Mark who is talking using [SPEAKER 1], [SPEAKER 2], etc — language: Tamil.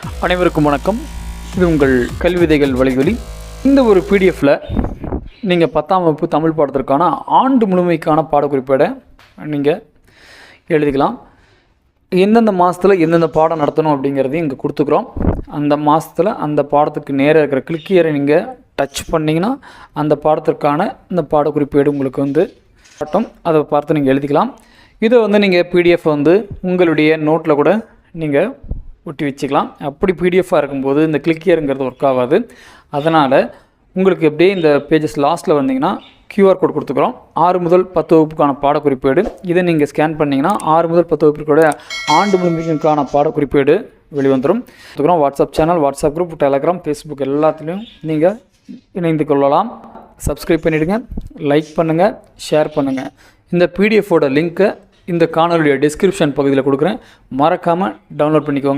[SPEAKER 1] அனைவருக்கும் வணக்கம். இது உங்கள் கல்விதைகள் வலைவலி. இந்த ஒரு பிடிஎஃப்பில் நீங்கள் 10ஆம் வகுப்பு தமிழ் பாடத்திற்கான ஆண்டு முழுமைக்கான பாடக்குறிப்பேடை நீங்கள் எழுதிக்கலாம். எந்தெந்த மாதத்தில் எந்தெந்த பாடம் நடத்தணும் அப்படிங்கிறதையும் இங்கே கொடுத்துக்குறோம். அந்த மாதத்தில் அந்த பாடத்துக்கு நேராக இருக்கிற கிளிக்கியரை நீங்கள் டச் பண்ணிங்கன்னா அந்த பாடத்திற்கான இந்த பாடக்குறிப்பேடு உங்களுக்கு காட்டும். அதை பார்த்து நீங்கள் எழுதிக்கலாம். இதை நீங்கள் பிடிஎஃப் உங்களுடைய நோட்டில் கூட நீங்கள் ஒட்டி வச்சுக்கலாம். அப்படி பிடிஎஃபாக இருக்கும்போது இந்த கிளிக்கியருங்கிறது ஒர்க் ஆகாது. அதனால் உங்களுக்கு எப்படியே இந்த பேஜஸ் லாஸ்ட்டில் வந்தீங்கன்னா QR கோட் கொடுத்துக்கிறோம். 6 முதல் 10 வகுப்புக்கான பாடக்குறிப்பேடு. இதை நீங்கள் ஸ்கேன் பண்ணிங்கன்னா 6 முதல் 10 வகுப்புக்கூட ஆண்டு முழுமைக்கான பாடக்குறிப்பேடு வெளிவந்துடும். WhatsApp channel, WhatsApp group, Telegram, Facebook எல்லாத்துலேயும் நீங்கள் இணைந்து கொள்ளலாம். சப்ஸ்கிரைப் பண்ணிவிடுங்க, லைக் பண்ணுங்கள், ஷேர் பண்ணுங்கள். இந்த பிடிஎஃபோட லிங்க்கை இந்த காணொலியோட டிஸ்கிரிப்ஷன் பகுதியில் கொடுக்குறேன். மறக்காமல் டவுன்லோட் பண்ணிக்கோங்க.